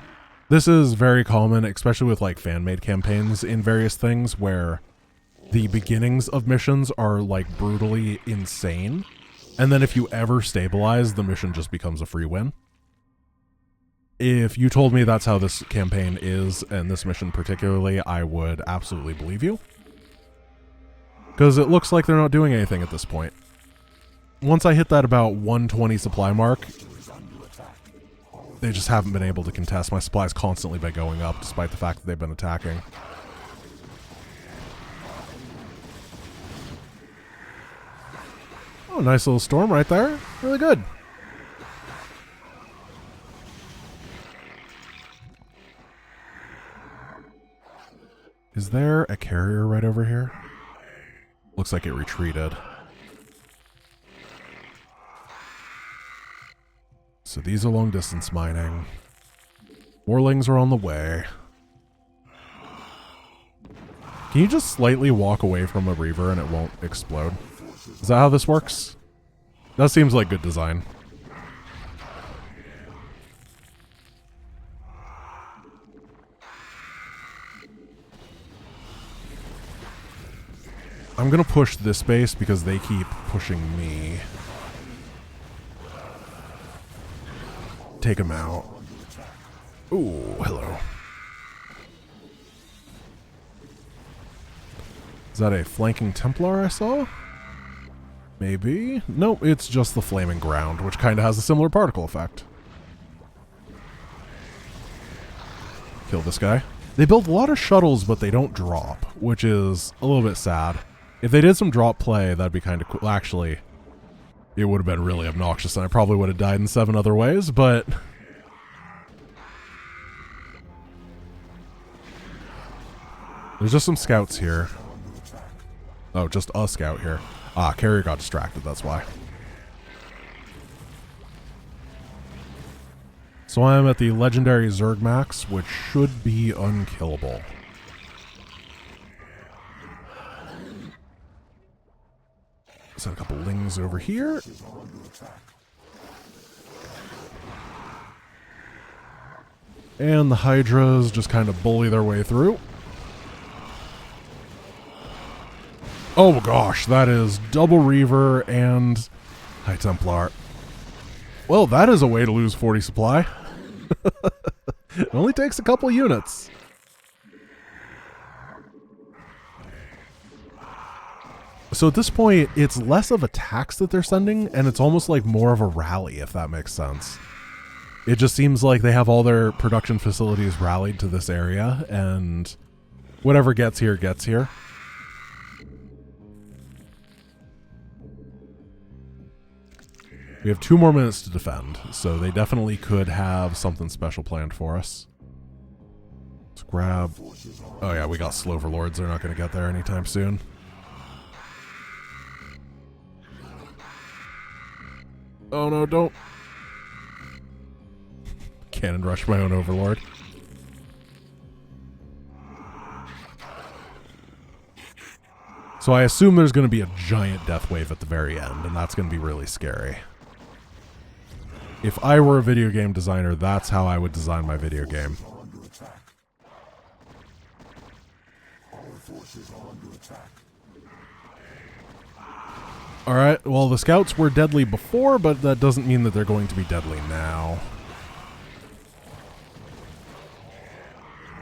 This is very common, especially with like fan-made campaigns in various things, where the beginnings of missions are like brutally insane, and then if you ever stabilize, the mission just becomes a free win. If you told me that's how this campaign is, and this mission particularly, I would absolutely believe you. Because it looks like they're not doing anything at this point. Once I hit that about 120 supply mark, they just haven't been able to contest. My supply's constantly been going up, despite the fact that they've been attacking. Oh, nice little storm right there. Really good. Is there a carrier right over here? Looks like it retreated. So these are long distance mining. Warlings are on the way. Can you just slightly walk away from a Reaver and it won't explode? Is that how this works? That seems like good design. I'm gonna push this base because they keep pushing me. Take him out. Ooh, hello. Is that a flanking Templar I saw? Maybe? Nope, it's just the flaming ground, which kind of has a similar particle effect. Kill this guy. They build a lot of shuttles, but they don't drop, which is a little bit sad. If they did some drop play, that'd be kind of cool. Actually, it would have been really obnoxious, and I probably would have died in 7 other ways, but... There's just some scouts here. Oh, just a scout here. Ah, carrier got distracted, that's why. So I'm at the legendary Zerg max, which should be unkillable. Send a couple lings over here. And the Hydras just kind of bully their way through. Oh gosh, that is double Reaver and High Templar. Well, that is a way to lose 40 supply. It only takes a couple units. So at this point, it's less of attacks that they're sending, and it's almost like more of a rally, if that makes sense. It just seems like they have all their production facilities rallied to this area, and whatever gets here, gets here. We have 2 more minutes to defend, so they definitely could have something special planned for us. Let's grab... Oh yeah, we got Sloverlords. They're not going to get there anytime soon. Oh no, don't... Cannon rush my own Overlord. So I assume there's going to be a giant death wave at the very end, and that's going to be really scary. If I were a video game designer, that's how I would design my video game. Alright, well the scouts were deadly before, but that doesn't mean that they're going to be deadly now.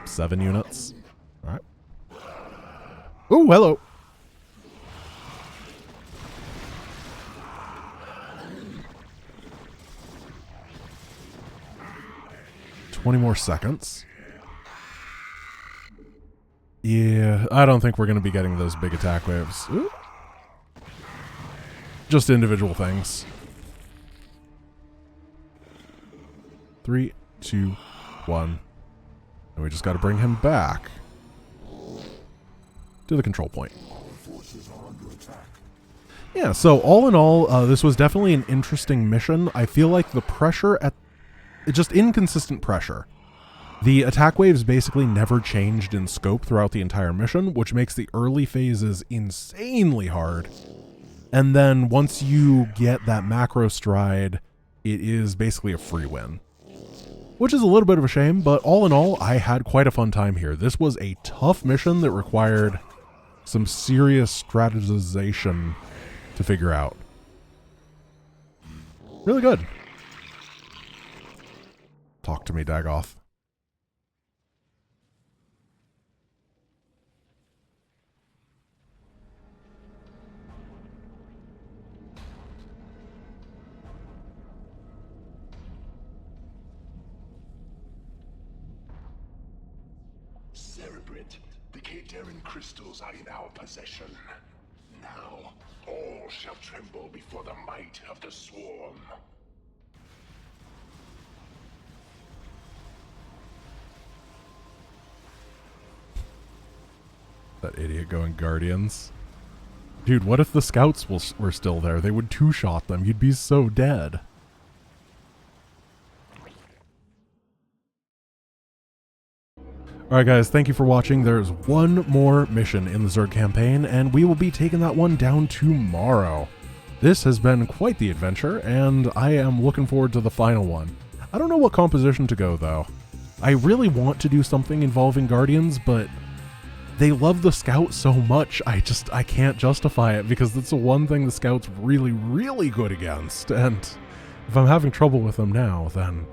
7 units. Alright. Ooh, hello! $20 more seconds. Yeah, I don't think we're going to be getting those big attack waves. Ooh. Just individual things. 3, 2, 1. And we just got to bring him back to the control point. Yeah, so all in all, this was definitely an interesting mission. I feel like the pressure at... just inconsistent pressure. The attack waves basically never changed in scope throughout the entire mission, which makes the early phases insanely hard. And then once you get that macro stride, it is basically a free win. Which is a little bit of a shame, but all in all, I had quite a fun time here. This was a tough mission that required some serious strategization to figure out. Really good. Talk to me, Dagoth. Cerebrate, the Kateran crystals are in our possession. Now, all shall tremble before the might of the Swarm. That idiot going Guardians. Dude, what if the scouts were still there? They would two-shot them. You'd be so dead. Alright guys, thank you for watching. There's one more mission in the Zerg campaign, and we will be taking that one down tomorrow. This has been quite the adventure, and I am looking forward to the final one. I don't know what composition to go, though. I really want to do something involving Guardians, but they love the Scouts so much, I can't justify it, because that's the one thing the Scouts really, really good against, and if I'm having trouble with them now, then,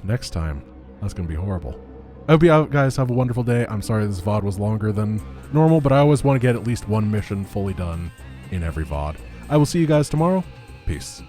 next time, that's going to be horrible. I hope you guys have a wonderful day. I'm sorry this VOD was longer than normal, but I always want to get at least one mission fully done in every VOD. I will see you guys tomorrow. Peace.